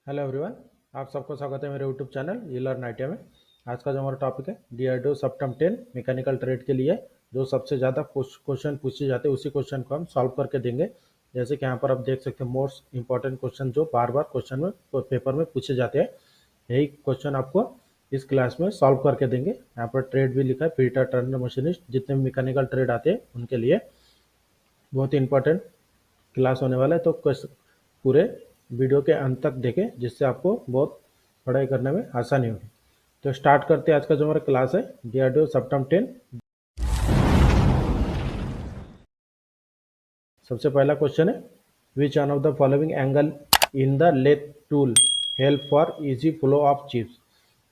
Hello everyone, आप सबको स्वागत है मेरे यूट्यूब चैनल ये लर्न आईटीआई में। आज का जो हमारा टॉपिक है डीआरडीओ सप्टम 10 मैकेनिकल ट्रेड के लिए जो सबसे ज़्यादा क्वेश्चन पूछे जाते हैं उसी क्वेश्चन को हम सॉल्व करके देंगे। जैसे कि यहाँ पर आप देख सकते हैं मोस्ट इंपॉर्टेंट क्वेश्चन जो बार बार क्वेश्चन में पेपर में पूछे जाते हैं, यही क्वेश्चन आपको इस क्लास में सॉल्व करके देंगे। यहाँ पर ट्रेड भी लिखा है, फिटर टर्नर मशीनिस्ट जितने भी मैकेनिकल ट्रेड आते हैं उनके लिए बहुत ही इंपॉर्टेंट क्लास होने वाला है। तो पूरे वीडियो के अंत तक देखें जिससे आपको बहुत पढ़ाई करने में आसानी होगी। तो स्टार्ट करते हैं आज का जो हमारा क्लास है डीआरडीओ सप्टम 10। सबसे पहला क्वेश्चन है which one of the following angle in the lathe tool help for easy flow of chips.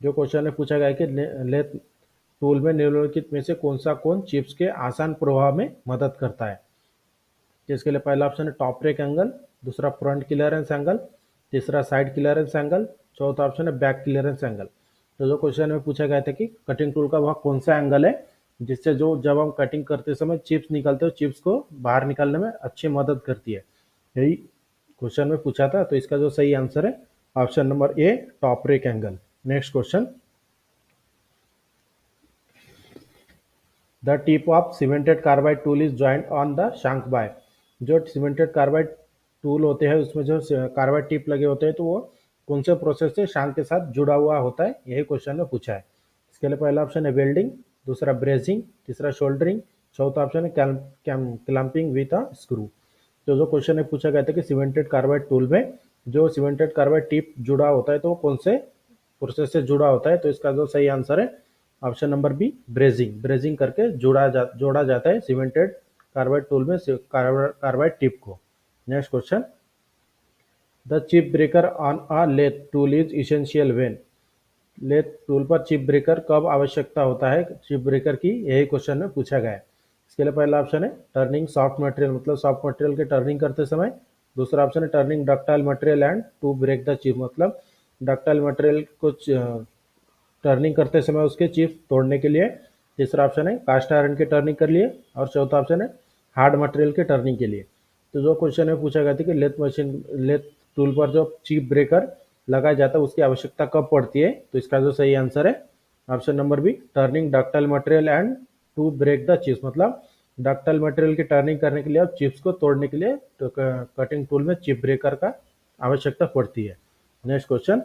जो क्वेश्चन है पूछा गया है कि लेथ टूल में निम्नलिखित में से कौन चिप्स के आसान प्रवाह में मदद करता है। जिसके लिए पहला ऑप्शन है टॉप ब्रेक एंगल, दूसरा फ्रंट क्लियरेंस एंगल, तीसरा साइड क्लियरेंस एंगल, चौथा ऑप्शन है बैक क्लियरेंस एंगल। तो जो क्वेश्चन में पूछा गया था कि कटिंग टूल का वह कौन सा एंगल है जिससे जो जब हम कटिंग करते समय चिप्स निकलते हो चिप्स को बाहर निकालने में अच्छी मदद करती है, यही क्वेश्चन में पूछा था। तो इसका जो सही आंसर है option number A top break angle. Next question, the tip of cemented carbide tool is joint on the shank by. जो सीमेंटेड कार्बाइड टूल होते हैं उसमें जो कार्बाइड टिप लगे होते हैं तो वो कौन से प्रोसेस से शंक के साथ जुड़ा हुआ होता है, यही क्वेश्चन में पूछा है। इसके लिए पहला ऑप्शन है वेल्डिंग, दूसरा ब्रेजिंग, तीसरा शोल्डरिंग, चौथा ऑप्शन है क्लैंपिंग विथ अ स्क्रू। तो जो क्वेश्चन है पूछा गया था कि सीमेंटेड कार्बाइड टूल में जो सीमेंटेड कार्बाइड टिप जुड़ा होता है तो वो कौन से प्रोसेस से जुड़ा होता है। तो इसका जो सही आंसर है option number B brazing. Brazing करके जोड़ा जाता है सीमेंटेड कार्बाइड टूल में कार्बाइड टिप को। Next question, the chip breaker on a lathe tool is essential when. Lathe tool पर चिप ब्रेकर कब आवश्यकता होता है चिप ब्रेकर की, यही क्वेश्चन में पूछा गया है। इसके लिए पहला ऑप्शन है टर्निंग सॉफ्ट मटेरियल, मतलब सॉफ्ट मटेरियल के टर्निंग करते समय। दूसरा ऑप्शन है turning ductile material and to break the chip, मतलब डक्टाइल मटेरियल को टर्निंग करते समय उसके चिप्स तोड़ने के लिए। तीसरा ऑप्शन है कास्ट आयरन के टर्निंग के लिए और चौथा ऑप्शन है हार्ड मटेरियल के टर्निंग के लिए। तो जो क्वेश्चन है पूछा गया था कि लेथ टूल पर जो चिप ब्रेकर लगाया जाता है उसकी आवश्यकता कब पड़ती है। तो इसका जो सही आंसर है option number B turning ductile material and to break the chips, मतलब डक्टाइल मटेरियल की टर्निंग करने के लिए और चिप्स को तोड़ने के लिए तो कटिंग टूल में चिप ब्रेकर का आवश्यकता पड़ती है। Next question,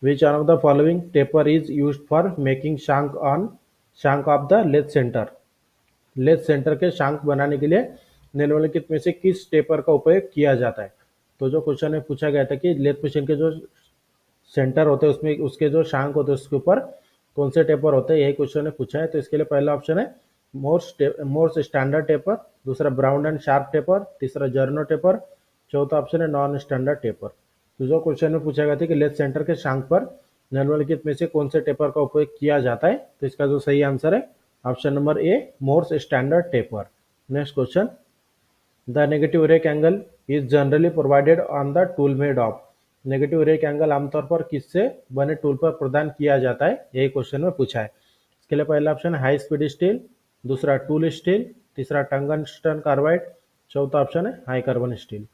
which one of the following taper is used for making shank of the lathe center। Lathe centre के शांक बनाने के लिए निम्नलिखित में से किस टेपर का उपयोग किया जाता है। तो जो क्वेश्चन में पूछा गया था कि लेथ मशीन के जो सेंटर होते हैं उसमें उसके जो शांक होते हैं उसके ऊपर कौन से टेपर होते हैं, यही क्वेश्चन ने पूछा है। तो इसके लिए पहला ऑप्शन है मोर्स स्टैंडर्ड टेपर, दूसरा ब्राउन एंड शार्प टेपर, तीसरा जर्नो टेपर, चौथा ऑप्शन है नॉन स्टैंडर्ड टेपर। तो जो क्वेश्चन में पूछा गया था कि लेथ सेंटर के शांक पर निम्नलिखित में से कौन से टेपर का उपयोग किया जाता है, तो इसका जो सही आंसर है option number A Morse standard taper. Next question, the negative rake angle is generally provided on the tool made of. Negative rake angle आमतौर पर किससे बने टूल पर प्रदान किया जाता है, यही क्वेश्चन में पूछा है। इसके लिए पहला ऑप्शन है हाई स्पीड स्टील, दूसरा टूल स्टील, तीसरा टंगस्टन कार्बाइड, चौथा ऑप्शन है हाई कार्बन स्टील।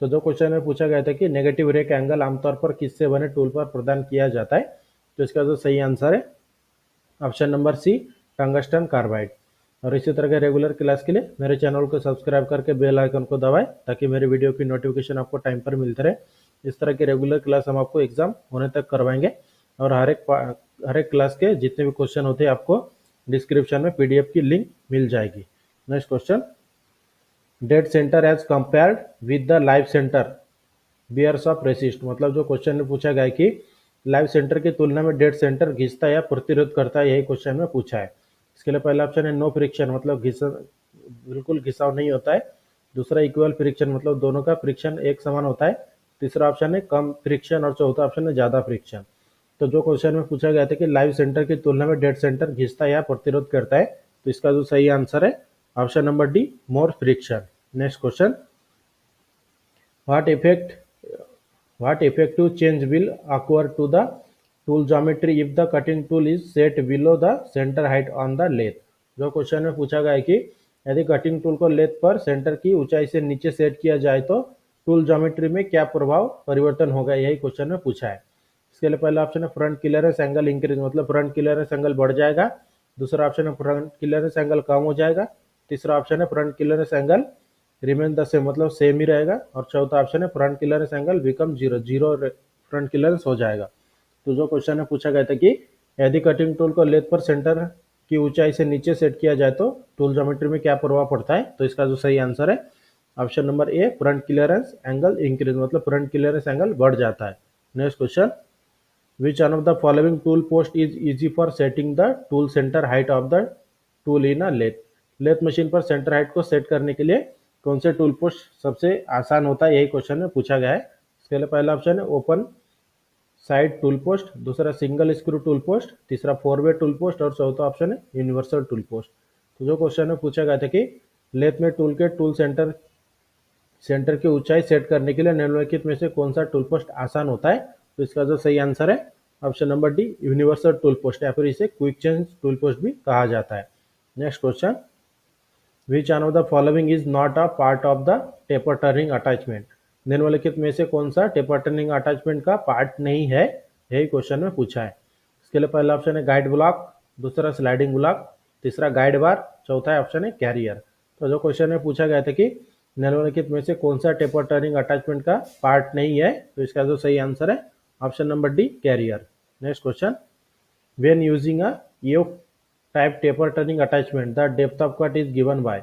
तो जो क्वेश्चन में पूछा गया था कि नेगेटिव रेक एंगल आमतौर पर किससे बने टूल पर प्रदान किया जाता है, तो इसका जो सही आंसर है option number C tungsten carbide. और इसी तरह के रेगुलर क्लास के लिए मेरे चैनल को सब्सक्राइब करके बेल आइकन को दबाएं ताकि मेरे वीडियो की नोटिफिकेशन आपको टाइम पर मिलते रहे। इस तरह के रेगुलर क्लास हम आपको एग्जाम होने तक करवाएंगे और हर एक क्लास के जितने भी क्वेश्चन होते हैं आपको डिस्क्रिप्शन में पीडीएफ की लिंक मिल जाएगी। Next question, dead centre as compared with the live centre bears of resist, मतलब जो क्वेश्चन में पूछा गया है कि लाइव सेंटर की तुलना में डेड सेंटर घिसता या प्रतिरोध करता है, यही क्वेश्चन में पूछा है। इसके लिए पहला ऑप्शन है नो फ्रिक्शन, मतलब बिल्कुल घिसाव नहीं होता है। दूसरा इक्वल फ्रिक्शन, मतलब दोनों का फ्रिक्शन एक समान होता है। तीसरा ऑप्शन है कम फ्रिक्शन और चौथा ऑप्शन है ज़्यादा फ्रिक्शन। तो जो क्वेश्चन में पूछा गया था कि लाइव सेंटर की तुलना में डेड सेंटर घिसता या प्रतिरोध करता है, तो इसका जो सही आंसर है option number D more friction. Next question, what effective change will occur to the tool geometry if the cutting tool is set below the center height on the lathe। जो क्वेश्चन में पूछा गया है कि यदि cutting tool को lathe पर centre की ऊंचाई से नीचे सेट किया जाए तो टूल ज्योमेट्री में क्या प्रभाव परिवर्तन होगा, यही क्वेश्चन में पूछा है। इसके लिए पहला ऑप्शन है फ्रंट क्लियरेंस एंगल इंक्रीज, मतलब फ्रंट क्लियरेंस एंगल बढ़ जाएगा। दूसरा ऑप्शन है फ्रंट क्लियरेंस एंगल कम हो जाएगा। तीसरा ऑप्शन है front clearance angle remain the same, मतलब सेम ही रहेगा। और चौथा ऑप्शन है front clearance angle become zero, zero front clearance हो जाएगा। तो जो क्वेश्चन में पूछा गया था कि यदि कटिंग टूल को लेथ पर सेंटर की ऊंचाई से नीचे सेट किया जाए तो टूल ज्योमेट्री में क्या प्रभाव पड़ता है, तो इसका जो सही आंसर है option number A, front clearance angle increase, मतलब फ्रंट क्लियरेंस एंगल बढ़ जाता है। Next question, which one of the following tool post is easy for setting the tool centre height of the tool in a lathe. Lathe machine पर centre height को set करने के लिए कौन से टूल पोस्ट सबसे आसान होता है, यही क्वेश्चन में पूछा गया है। इसके लिए पहला ऑप्शन है ओपन साइड टूल पोस्ट, दूसरा सिंगल स्क्रू टूल पोस्ट, तीसरा फोर वे टूल पोस्ट और चौथा ऑप्शन है यूनिवर्सल टूल पोस्ट। तो जो क्वेश्चन में पूछा गया था कि लेथ में टूल के टूल सेंटर की ऊंचाई सेट करने के लिए निम्नलिखित में से कौन सा टूल पोस्ट आसान होता है, तो इसका जो सही आंसर है option number D, universal tool post, या फिर इसे क्विक चेंज टूल पोस्ट भी कहा जाता है। Next question, which one of the following is not a part of the taper turning attachment. निम्नलिखित में से कौन सा टेपर टर्निंग अटैचमेंट का पार्ट नहीं है, यही क्वेश्चन में पूछा है। इसके लिए पहला ऑप्शन है गाइड ब्लॉक, दूसरा स्लाइडिंग ब्लॉक, तीसरा गाइड बार, चौथा ऑप्शन है कैरियर। तो जो क्वेश्चन में पूछा गया था कि निम्नलिखित में से कौन सा टेपर टर्निंग अटैचमेंट का पार्ट नहीं है, तो इसका जो सही आंसर है option number D, carrier. Next question, when using a yoke type taper turning attachment the depth of cut is given by।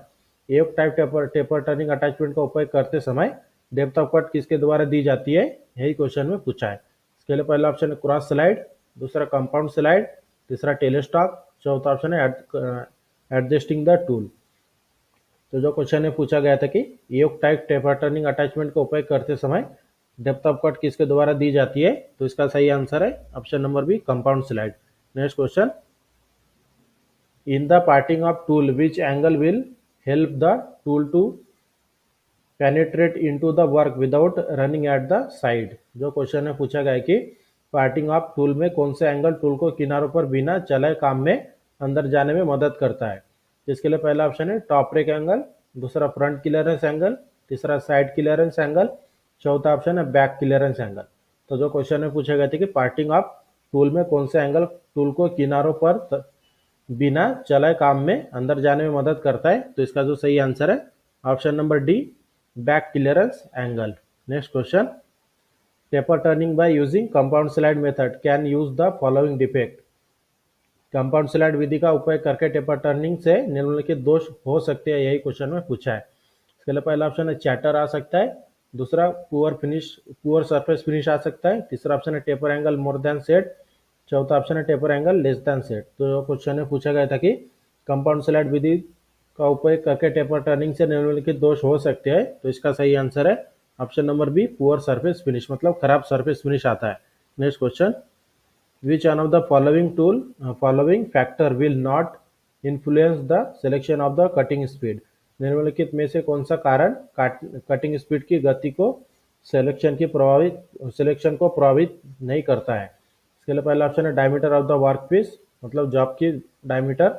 yoke type taper turning attachment का उपयोग करते समय डेप्थ ऑफ कट किसके द्वारा दी जाती है, यही क्वेश्चन में पूछा है। इसके लिए पहला ऑप्शन है क्रॉस स्लाइड, दूसरा कंपाउंड स्लाइड, तीसरा टेलीस्टॉक, चौथा ऑप्शन है एडजस्टिंग द टूल। तो जो क्वेश्चन में पूछा गया था कि योक टाइप टेपर टर्निंग अटैचमेंट का उपयोग करते समय डेप्थ ऑफ कट किसके द्वारा दी जाती है, तो इसका सही आंसर है option number B, compound slide. Next question, in the parting off tool which angle will help the tool to penetrate into the work without running at the side. जो question में पूछा गया है कि पार्टिंग ऑफ टूल में कौन से angle tool को किनारों पर बिना चलाए काम में अंदर जाने में मदद करता है। इसके लिए पहला ऑप्शन है टॉप ब्रेक एंगल, दूसरा फ्रंट क्लियरेंस एंगल, तीसरा साइड क्लियरेंस एंगल, चौथा ऑप्शन है बैक क्लियरेंस एंगल। तो जो क्वेश्चन में पूछा गया था कि पार्टिंग ऑफ टूल में कौन से एंगल टूल को किनारों पर बिना चलाए काम में अंदर जाने में मदद करता है, तो इसका जो सही आंसर है option number D, back clearance angle. Next question, taper turning by using compound slide method can use the following defect. Compound slide विधि का उपयोग करके टेपर टर्निंग से निम्नलिखित दोष हो सकते हैं, यही क्वेश्चन में पूछा है। इसके लिए पहला ऑप्शन है चैटर आ सकता है, दूसरा पुअर सरफेस फिनिश आ सकता है, तीसरा ऑप्शन है taper angle more than set, चौथा ऑप्शन है taper angle less than set. तो क्वेश्चन में पूछा गया था कि कंपाउंड स्लाइड विधि का उपयोग करके टेपर टर्निंग से निम्नलिखित दोष हो सकते हैं, तो इसका सही आंसर है option number B, poor surface finish, मतलब खराब सरफेस फिनिश आता है। Next question, which one of the following factor will not influence the selection of the cutting speed। निम्नलिखित में से कौन सा कारण कटिंग स्पीड की गति को सिलेक्शन को प्रभावित नहीं करता है। इसके लिए पहला ऑप्शन है diameter of the work piece, मतलब जॉब की डायमीटर,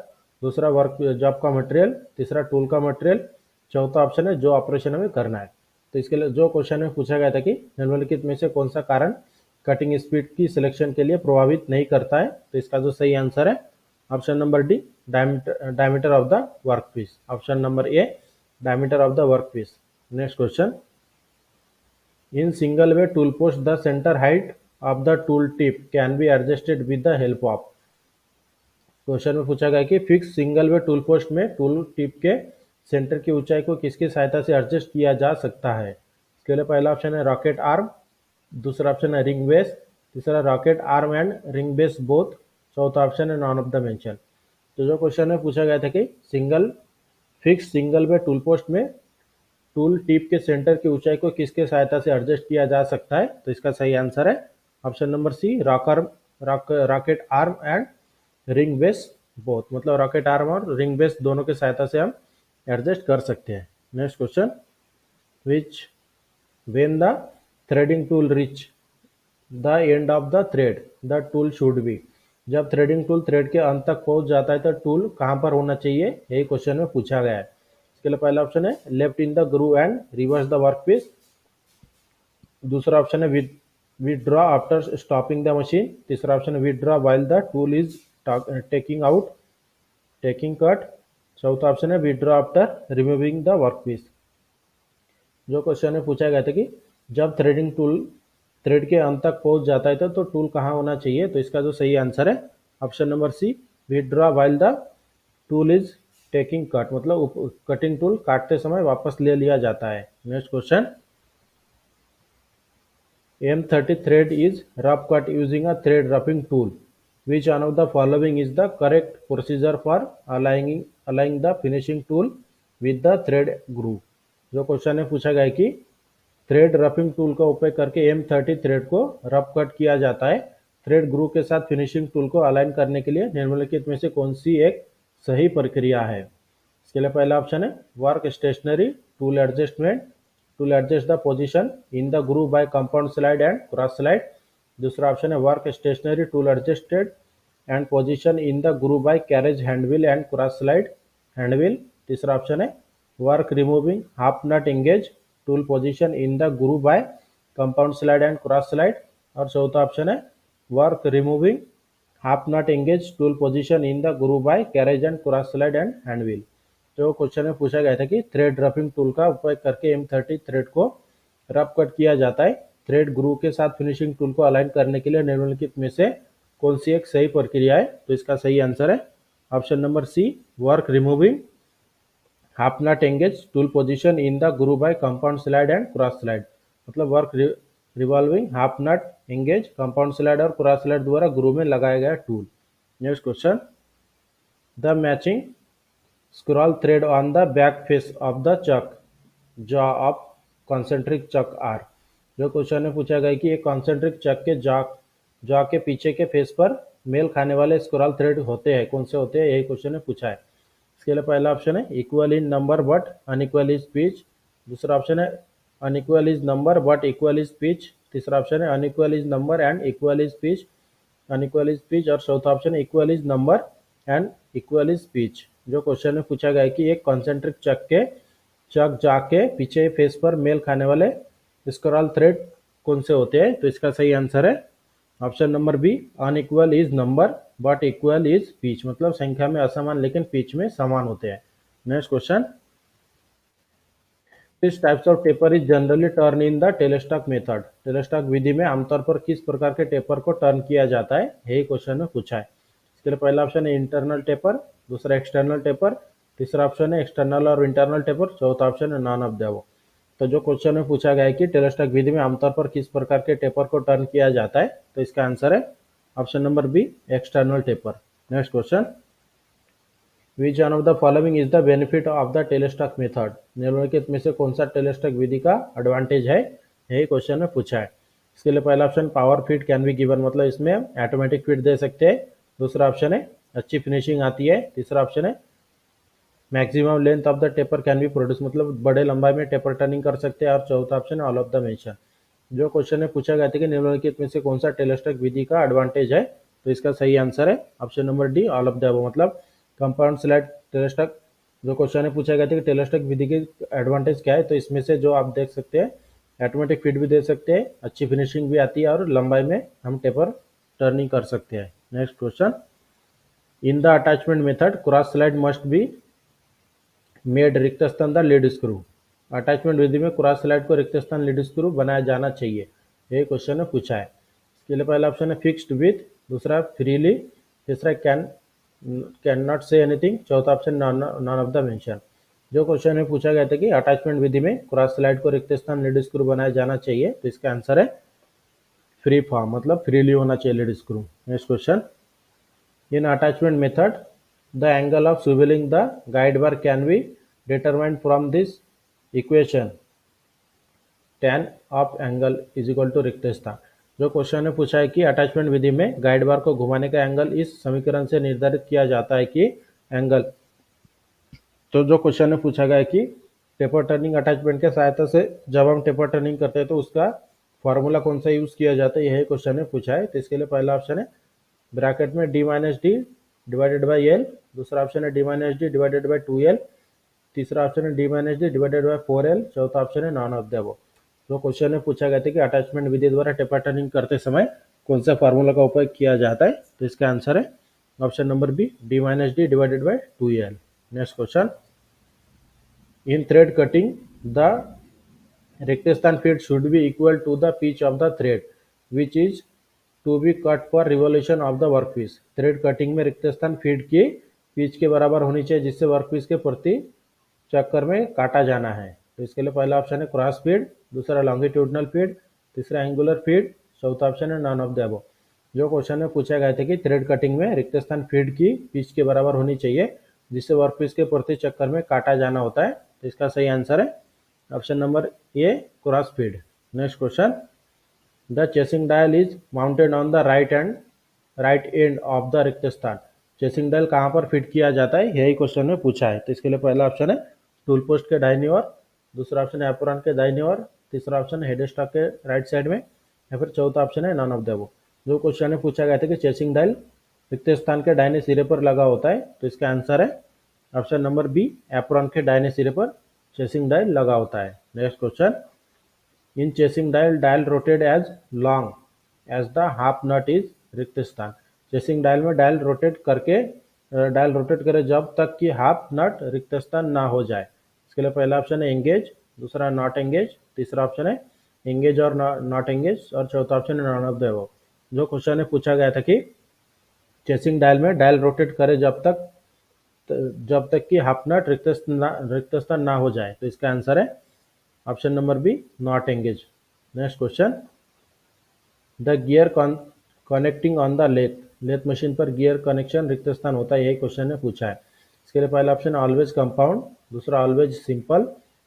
दूसरा वर्क जॉब का मटेरियल, तीसरा टूल का मटेरियल, चौथा ऑप्शन है जो ऑपरेशन हमें करना है। तो इसके लिए जो क्वेश्चन में पूछा गया था कि निम्नलिखित में से कौन सा कारण कटिंग स्पीड की सिलेक्शन के लिए प्रभावित नहीं करता है, तो इसका जो सही आंसर है option number D, diameter of the work piece, option number A, diameter of the work piece. Next question, in single way tool post the centre height of the tool tip can be adjusted with the help of. Question में पूछा गया कि fix single way tool post में tool tip के centre की ऊंचाई को किसकी सहायता से एडजस्ट किया जा सकता है। इसके लिए पहला ऑप्शन है रॉकेट आर्म, दूसरा ऑप्शन है रिंग बेस, तीसरा rocket arm and ring base both, चौथा ऑप्शन है नॉन ऑफ द मेंशन। तो जो क्वेश्चन में पूछा गया था कि सिंगल वे टूल पोस्ट में टूल टिप के सेंटर की ऊंचाई को किसके सहायता से एडजस्ट किया जा सकता है, तो इसका सही आंसर है option number C, rocket arm and ring base both, मतलब रॉकेट आर्म और रिंग बेस दोनों की सहायता से हम एडजस्ट कर सकते हैं। Next question, which when the threading tool reach the end of the thread the tool should be। जब थ्रेडिंग टूल थ्रेड के अंत तक पहुंच जाता है तो टूल कहां पर होना चाहिए, यही क्वेश्चन में पूछा गया है। इसके लिए पहला ऑप्शन है left in the groove and reverse the work piece, दूसरा ऑप्शन है withdraw after stopping the machine, तीसरा ऑप्शन है withdraw while the tool is taking cut, चौथा ऑप्शन है withdraw after removing the workpiece. जो क्वेश्चन में पूछा गया था कि जब थ्रेडिंग टूल थ्रेड के अंत तक पहुंच जाता है तो टूल कहाँ होना चाहिए, तो इसका जो सही आंसर है option number C, withdraw while the tool is taking cut, मतलब कटिंग टूल काटते समय वापस ले लिया जाता है। Next question, M30 thread is rough cut using a thread roughing tool. Which one of the following is the correct procedure for aligning the finishing tool with the thread groove? जो question है पूछा गया है कि thread roughing tool का उपयोग करके M30 thread को रफ कट किया जाता है थ्रेड ग्रूव के साथ फिनिशिंग टूल को अलाइन करने के लिए निम्नलिखित में से कौन सी एक सही प्रक्रिया है। इसके लिए पहला ऑप्शन है work stationary tool adjustment, tool adjust the position in the groove by compound slide and cross slide. दूसरा ऑप्शन है work stationary tool adjusted and position in the groove by carriage handwheel and cross slide handwheel. तीसरा option है work removing half nut engage tool position in the groove by compound slide and cross slide. और चौथा option है work removing half nut engage tool position in the groove by carriage and cross slide and handwheel. जो question में पूछा गया था कि thread roughing tool का उपयोग करके M30 थ्रेड को रफ कट किया जाता है थ्रेड ग्रूव के साथ फिनिशिंग टूल को अलाइन करने के लिए निम्नलिखित में से कौन सी एक सही प्रक्रिया है, तो इसका सही आंसर है option number C, work removing half nut engage tool position in the groove by compound slide and cross slide, मतलब work revolving half nut engage compound slide और क्रॉस स्लाइड द्वारा ग्रूव में लगाया गया tool. Next question, the matching scroll thread on the back face of the chuck jaw of concentric chuck are। जो question में पूछा गया कि एक कॉन्सेंट्रिक चक के जॉ के पीछे के फेस पर मेल खाने वाले स्क्रॉल थ्रेड होते हैं, कौन से होते हैं, यही क्वेश्चन में पूछा है। इसके लिए पहला ऑप्शन है equal in number but unequal is pitch, दूसरा ऑप्शन है unequal is number but equal is pitch, तीसरा ऑप्शन है unequal is number and equal is pitch और चौथा ऑप्शन है equal is number and equal is pitch. जो question में पूछा गया है कि एक कॉन्सेंट्रिक चक जाके पीछे फेस पर मेल खाने वाले स्क्रॉल थ्रेड कौन से होते हैं, तो इसका सही आंसर है option number B, unequal is number but equal is pitch, मतलब संख्या में असमान लेकिन पिच में समान होते हैं। नेक्स्ट क्वेश्चन, किस types of taper is generally turn in the tailstock method, tailstock विधि में आमतौर पर किस प्रकार के टेपर को टर्न किया जाता है, यही क्वेश्चन में पूछा है। इसके लिए पहला ऑप्शन है इंटरनल टेपर, दूसरा एक्सटर्नल टेपर, तीसरा ऑप्शन है एक्सटर्नल और इंटरनल टेपर, चौथा ऑप्शन है नॉन ऑफ द अबव। तो जो क्वेश्चन में पूछा गया है कि टेलेस्टॉक विधि में आमतौर पर किस प्रकार के टेपर को टर्न किया जाता है, तो इसका आंसर है option number B, external taper. Next question, which one of the following is the benefit of the tailstock method, निम्नलिखित में से कौन सा टेलेस्टॉक विधि का एडवांटेज है, यही क्वेश्चन में पूछा है। इसके लिए पहला option power fit can be given, मतलब इसमें ऑटोमेटिक फिट दे सकते हैं, दूसरा ऑप्शन है अच्छी फिनिशिंग आती है, तीसरा ऑप्शन है maximum length of the taper can be produce, मतलब बड़े लंबाई में टेपर टर्निंग कर सकते हैं, और चौथा ऑप्शन है ऑल ऑफ द मेंशन। जो क्वेश्चन में पूछा गया था कि निम्नलिखित में से कौन सा टेलेस्टॉक विधि का एडवांटेज है, तो इसका सही आंसर है option number D, all of the above, मतलब कंपाउंड स्लाइड टेलेस्टॉक। जो क्वेश्चन में पूछा गया था कि टेलेस्टॉक विधि के एडवांटेज क्या है, तो इसमें से जो आप देख सकते हैं ऑटोमेटिक फिट भी दे सकते हैं, अच्छी फिनिशिंग भी आती है और लंबाई में हम टेपर टर्निंग कर सकते हैं। Next question, in the attachment method cross slide must be made रिक्त स्थान द लीड स्क्रू, अटैचमेंट विधि में क्रॉस स्लाइड को रिक्त स्थान लीड स्क्रू बनाया जाना चाहिए, यही क्वेश्चन में पूछा है। इसके लिए पहला ऑप्शन है फिक्स्ड विथ, दूसरा फ्रीली, तीसरा कैन नॉट से एनीथिंग, चौथा option none of the mention. जो क्वेश्चन में पूछा गया था कि अटैचमेंट विधि में क्रॉस स्लाइड को रिक्त स्थान लीड स्क्रू बनाया जाना चाहिए, तो इसका आंसर है फ्री फॉर्म, मतलब फ्रीली होना चाहिए lead screw. Next question, in attachment method the angle of swivelling the guide bar can be determined from this equation, tan of angle is equal to रिक्त स्थान। जो क्वेश्चन ने पूछा है कि अटैचमेंट विधि में गाइड बार को घुमाने का एंगल इस समीकरण से निर्धारित किया जाता है कि एंगल, तो जो क्वेश्चन ने पूछा गया है कि टेपर टर्निंग अटैचमेंट के सहायता से जब हम टेपर टर्निंग करते हैं तो उसका फॉर्मूला कौन सा यूज किया जाता है, यही क्वेश्चन ने पूछा है। तो इसके लिए पहला ऑप्शन है ब्रैकेट में d minus D divided by L, दूसरा ऑप्शन है d minus D divided by 2l, तीसरा ऑप्शन है d minus D divided by 4l, चौथा ऑप्शन है नॉन ऑफ द अबव। जो क्वेश्चन में पूछा गया था कि अटैचमेंट विधि द्वारा टेपर टर्निंग करते समय कौन सा फार्मूला का उपयोग किया जाता है, तो इसका आंसर है option number B, d minus D divided by 2l। Next question, in thread cutting the रिक्तस्थान feed should be equal to the pitch of the thread which is to be cut per revolution of the workpiece. Thread cutting में रिक्तस्थान feed की pitch के बराबर होनी चाहिए जिससे workpiece के प्रति चक्कर में काटा जाना है। तो इसके लिए पहला ऑप्शन है क्रॉस फीड, दूसरा लॉन्गिट्यूडनल फीड, तीसरा एंगुलर फीड, चौथा ऑप्शन है नन ऑफ द अबव। जो क्वेश्चन में पूछा गया था कि थ्रेड कटिंग में रिक्तस्थान फीड की पिच के बराबर होनी चाहिए जिससे वर्कपीस के प्रति चक्कर में काटा जाना होता है, तो इसका सही आंसर है option number A, cross feed. Next question, the chasing dial is mounted on the right end of the रिक्तस्थान। चेसिंग डायल कहाँ पर फिट किया जाता है, यही क्वेश्चन में पूछा है। तो इसके लिए पहला ऑप्शन है टूल पोस्ट के दाहिनी ओर, दूसरा ऑप्शन है एप्रोन के दाहिनी ओर, तीसरा ऑप्शन है हेड स्टॉक के राइट साइड में, या फिर चौथा ऑप्शन है नन ऑफ द अबव। जो क्वेश्चन में पूछा गया था कि चेसिंग डायल रिक्त स्थान के दाहिने सिरे पर लगा होता है, तो इसका आंसर है ऑप्शन नंबर बी, एप्रोन के दाहिने सिरे पर चेसिंग डायल लगा होता है। Next question, in chasing dial rotate as long as the half nut is रिक्त स्थान। चेसिंग डायल में डायल रोटेट करे जब तक कि हाफ नट रिक्त स्थान ना हो जाए। इसके लिए पहला ऑप्शन है एंगेज, दूसरा नॉट एंगेज, तीसरा ऑप्शन है एंगेज और नॉट एंगेज, और चौथा ऑप्शन है नन ऑफ द अबव। जो क्वेश्चन में पूछा गया था कि चेसिंग डायल में डायल रोटेट करे जब तक कि हाफ नट रिक्त स्थान ना हो जाए, तो इसका आंसर है option number B, not engage. Next question, the gear connecting on the lathe machine पर गियर कनेक्शन रिक्त स्थान होता है, यही क्वेश्चन ने पूछा है। इसके लिए पहला ऑप्शन ऑलवेज कंपाउंड, दूसरा ऑलवेज सिंपल,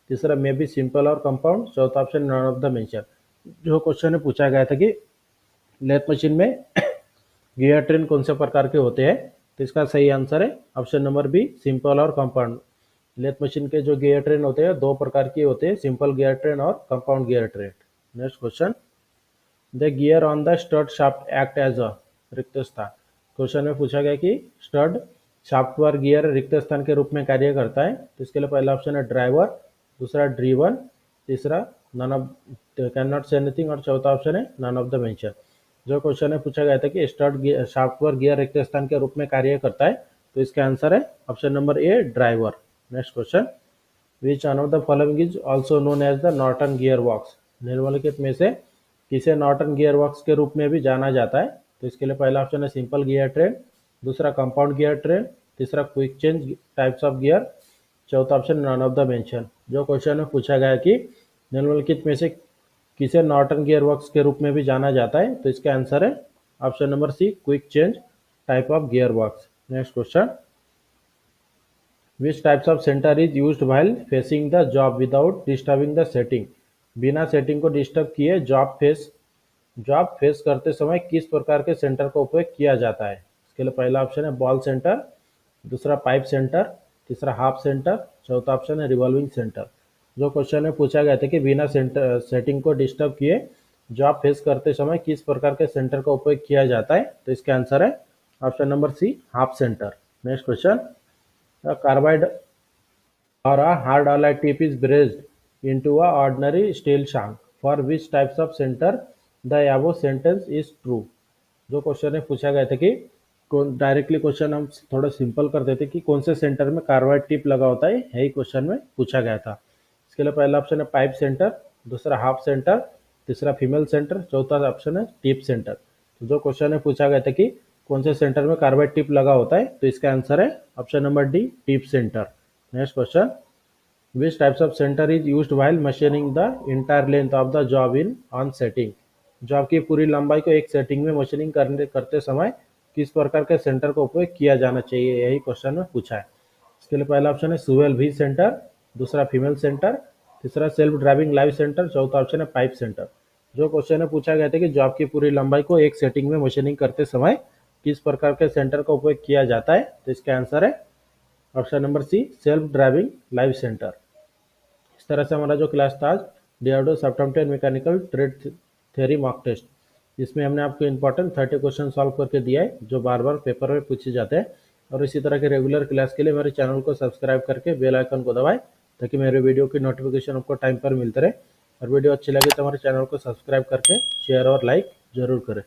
तीसरा मे बी सिंपल और कंपाउंड, चौथा option none of the mention. जो क्वेश्चन में पूछा गया था कि लेथ मशीन में गियर ट्रेन कौन से प्रकार के होते हैं, तो इसका सही आंसर है ऑप्शन नंबर बी, सिंपल और कंपाउंड। लेथ मशीन के जो गियर ट्रेन होते हैं दो प्रकार के होते हैं, सिंपल गियर ट्रेन और compound gear train. Next question, the gear on the stud shaft act as a रिक्त स्थान। क्वेश्चन में पूछा गया कि स्टड शाफ्ट पर गियर रिक्त स्थान के रूप में कार्य करता है, तो इसके लिए पहला ऑप्शन है ड्राइवर, दूसरा ड्रीवन, तीसरा none of can not say anything, और चौथा ऑप्शन है नन ऑफ द मेंशन। जो क्वेश्चन में पूछा गया था कि स्टड शाफ्ट पर गियर रिक्त स्थान के रूप में कार्य करता है, तो इसका आंसर है option number A, driver. Next question, which one of the following is also known as the Norton gear box. निम्नलिखित में से किसे नॉर्टन गियर बॉक्स के रूप में भी जाना जाता है, तो इसके लिए पहला ऑप्शन है सिंपल गियर ट्रेन, दूसरा कंपाउंड गियर ट्रेन, तीसरा quick change types of gear, चौथा option none of the mention. जो क्वेश्चन में पूछा गया कि निम्नलिखित में से किसे नॉर्टन गियर बॉक्स के रूप में भी जाना जाता है, तो इसका आंसर है option number C, quick change type of gear box. Next question, which types of centre is used while facing the job without disturbing the setting. बिना सेटिंग को डिस्टर्ब किए जॉब फेस करते समय किस प्रकार के सेंटर का उपयोग किया जाता है। इसके लिए पहला ऑप्शन है बॉल सेंटर, दूसरा पाइप सेंटर, तीसरा हाफ सेंटर, चौथा ऑप्शन है रिवॉल्विंग सेंटर। जो क्वेश्चन में पूछा गया था कि बिना सेटिंग को डिस्टर्ब किए जॉब फेस करते समय किस प्रकार के सेंटर का उपयोग किया जाता है, तो इसका आंसर है option number C, half centre. Next question, carbide or a hard alloy tip is braced into a ordinary steel shank. For which types of center the above sentence is true? जो question है पूछा गया था कि directly question हम थोड़ा simple कर देते कि कौन से सेंटर में कार्बाइड टिप लगा होता है, यही क्वेश्चन में पूछा गया था। इसके लिए पहला ऑप्शन है पाइप सेंटर, दूसरा हाफ सेंटर, तीसरा फीमेल सेंटर, चौथा ऑप्शन है टिप सेंटर। तो जो क्वेश्चन में पूछा गया था कि कौन से सेंटर में कार्बाइड टिप लगा होता है, तो इसका आंसर है option number D, tip centre. Next question, which types of center is used while machining the entire length of the job in on setting? Job की पूरी लंबाई को एक सेटिंग में मशीनिंग करते समय किस प्रकार के सेंटर का उपयोग किया जाना चाहिए, यही क्वेश्चन में पूछा है। इसके लिए पहला ऑप्शन है सुवेल वी सेंटर, दूसरा फीमेल सेंटर, तीसरा सेल्फ ड्राइविंग लाइव सेंटर, चौथा ऑप्शन है पाइप सेंटर। जो क्वेश्चन में पूछा गया था कि जॉब की पूरी लंबाई को एक सेटिंग में मशीनिंग करते समय किस प्रकार के सेंटर का उपयोग किया जाता है, तो इसका आंसर है option number C, self driving live centre. इस तरह से हमारा जो क्लास था आज डिआरडीओ सब्टेम्पटेड mechanical trade theory mock test, इसमें हमने आपको इंपॉर्टेंट 30 क्वेश्चन सॉल्व करके दिया है जो बार बार पेपर में पूछे जाते हैं। और इसी तरह के रेगुलर क्लास के लिए मेरे चैनल को सब्सक्राइब करके बेल आइकन को दबाएं ताकि मेरे वीडियो की नोटिफिकेशन आपको टाइम पर मिलते रहे। और वीडियो अच्छी लगी तो हमारे चैनल को सब्सक्राइब करके शेयर और लाइक ज़रूर करें।